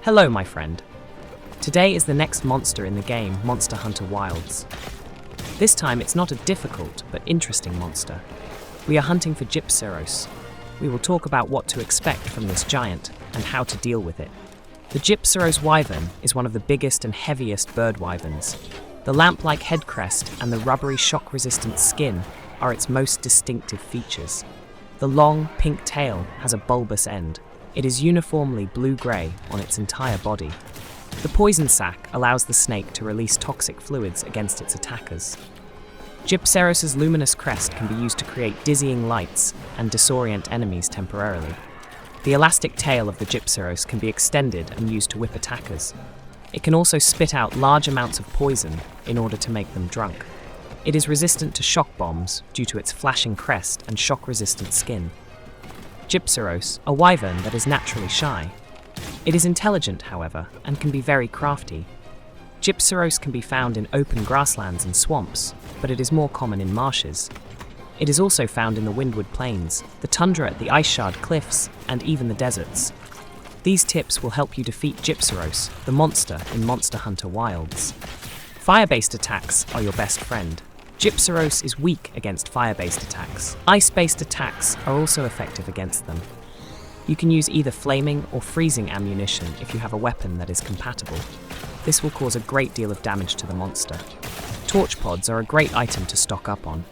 Hello, my friend. Today is the next monster in the game, Monster Hunter Wilds. This time it's not a difficult but interesting monster. We are hunting for Gypceros. We will talk about what to expect from this giant and how to deal with it. The Gypceros wyvern is one of the biggest and heaviest bird wyverns. The lamp-like head crest and the rubbery shock-resistant skin are its most distinctive features. The long, pink tail has a bulbous end. It is uniformly blue-grey on its entire body. The poison sac allows the snake to release toxic fluids against its attackers. Gypceros' luminous crest can be used to create dizzying lights and disorient enemies temporarily. The elastic tail of the Gypceros can be extended and used to whip attackers. It can also spit out large amounts of poison in order to make them drunk. It is resistant to shock bombs due to its flashing crest and shock-resistant skin. Gypceros, a wyvern that is naturally shy. It is intelligent, however, and can be very crafty. Gypceros can be found in open grasslands and swamps, but it is more common in marshes. It is also found in the windward plains, the tundra at the ice shard cliffs, and even the deserts. These tips will help you defeat Gypceros, the monster in Monster Hunter Wilds. Fire-based attacks are your best friend. Gypceros is weak against fire-based attacks. Ice-based attacks are also effective against them. You can use either flaming or freezing ammunition if you have a weapon that is compatible. This will cause a great deal of damage to the monster. Torch pods are a great item to stock up on.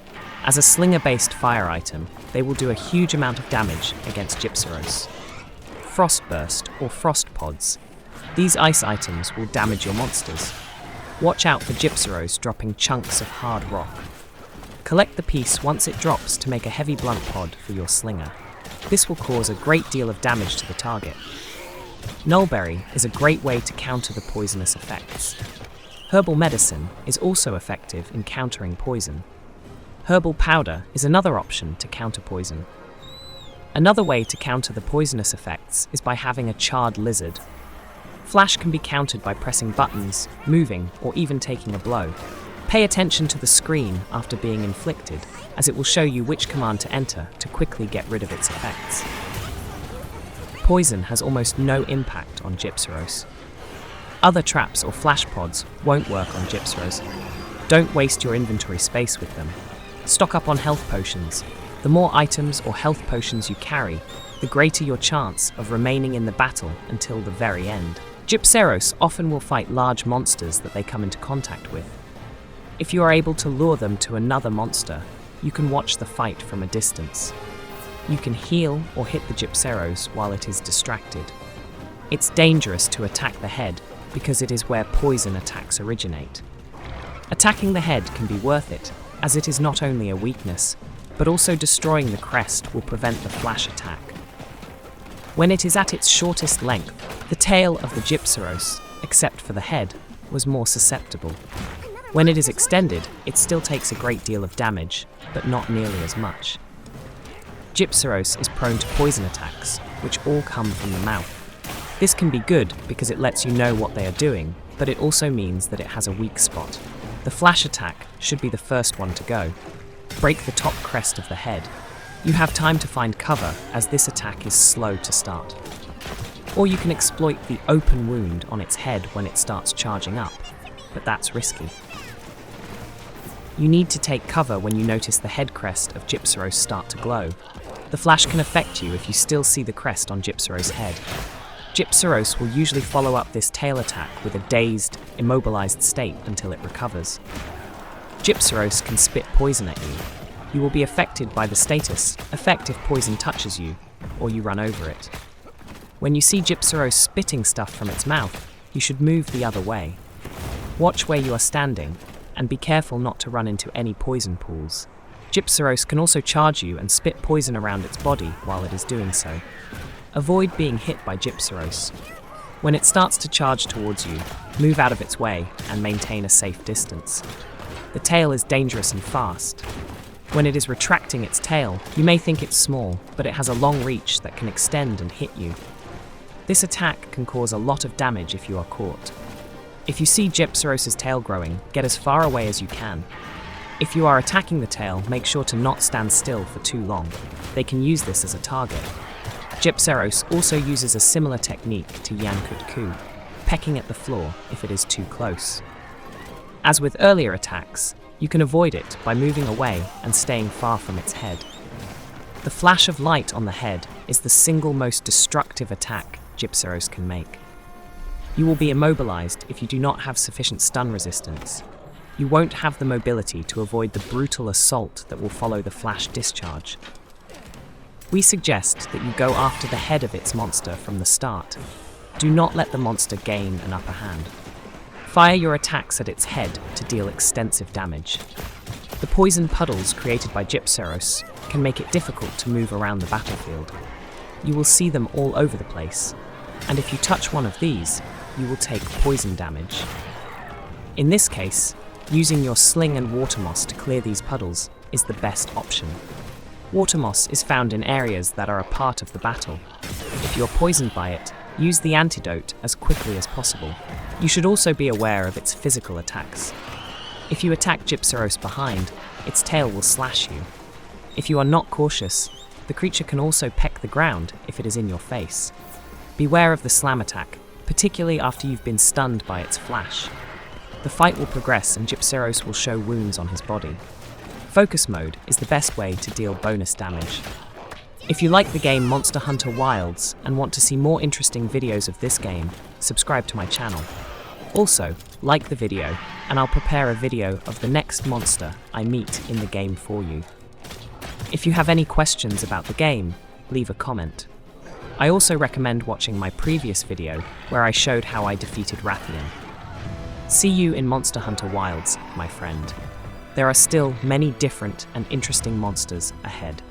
As a slinger-based fire item, they will do a huge amount of damage against Gypceros. Frostburst or frost pods. These ice items will damage your monsters. Watch out for Gypceros dropping chunks of hard rock. Collect the piece once it drops to make a heavy blunt pod for your slinger. This will cause a great deal of damage to the target. Nullberry is a great way to counter the poisonous effects. Herbal medicine is also effective in countering poison. Herbal powder is another option to counter poison. Another way to counter the poisonous effects is by having a charred lizard. Flash can be countered by pressing buttons, moving, or even taking a blow. Pay attention to the screen after being inflicted, as it will show you which command to enter to quickly get rid of its effects. Poison has almost no impact on Gypceros. Other traps or flash pods won't work on Gypceros. Don't waste your inventory space with them. Stock up on health potions. The more items or health potions you carry, the greater your chance of remaining in the battle until the very end. Gypceros often will fight large monsters that they come into contact with. If you are able to lure them to another monster, you can watch the fight from a distance. You can heal or hit the Gypceros while it is distracted. It's dangerous to attack the head because it is where poison attacks originate. Attacking the head can be worth it, as it is not only a weakness, but also destroying the crest will prevent the flash attack. When it is at its shortest length, the tail of the Gypceros, except for the head, was more susceptible. When it is extended, it still takes a great deal of damage, but not nearly as much. Gypceros is prone to poison attacks, which all come from the mouth. This can be good because it lets you know what they are doing, but it also means that it has a weak spot. The flash attack should be the first one to go. Break the top crest of the head. You have time to find cover, as this attack is slow to start. Or you can exploit the open wound on its head when it starts charging up, but that's risky. You need to take cover when you notice the head crest of Gypceros start to glow. The flash can affect you if you still see the crest on Gypceros' head. Gypceros will usually follow up this tail attack with a dazed, immobilized state until it recovers. Gypceros can spit poison at you. You will be affected by the status effect if poison touches you, or you run over it. When you see Gypceros spitting stuff from its mouth, you should move the other way. Watch where you are standing, and be careful not to run into any poison pools. Gypceros can also charge you and spit poison around its body while it is doing so. Avoid being hit by Gypceros. When it starts to charge towards you, move out of its way and maintain a safe distance. The tail is dangerous and fast. When it is retracting its tail, you may think it's small, but it has a long reach that can extend and hit you. This attack can cause a lot of damage if you are caught. If you see Gypceros' tail growing, get as far away as you can. If you are attacking the tail, make sure to not stand still for too long. They can use this as a target. Gypceros also uses a similar technique to Yankut, pecking at the floor if it is too close. As with earlier attacks, you can avoid it by moving away and staying far from its head. The flash of light on the head is the single most destructive attack Gypceros can make. You will be immobilized if you do not have sufficient stun resistance. You won't have the mobility to avoid the brutal assault that will follow the flash discharge. We suggest that you go after the head of its monster from the start. Do not let the monster gain an upper hand. Fire your attacks at its head to deal extensive damage. The poison puddles created by Gypceros can make it difficult to move around the battlefield. You will see them all over the place, and if you touch one of these, you will take poison damage. In this case, using your sling and water moss to clear these puddles is the best option. Water moss is found in areas that are a part of the battle. If you're poisoned by it, use the antidote as quickly as possible. You should also be aware of its physical attacks. If you attack Gypceros behind, its tail will slash you. If you are not cautious, the creature can also peck the ground if it is in your face. Beware of the slam attack, particularly after you've been stunned by its flash. The fight will progress and Gypceros will show wounds on his body. Focus mode is the best way to deal bonus damage. If you like the game Monster Hunter Wilds and want to see more interesting videos of this game, subscribe to my channel. Also, like the video, and I'll prepare a video of the next monster I meet in the game for you. If you have any questions about the game, leave a comment. I also recommend watching my previous video where I showed how I defeated Rathian. See you in Monster Hunter Wilds, my friend. There are still many different and interesting monsters ahead.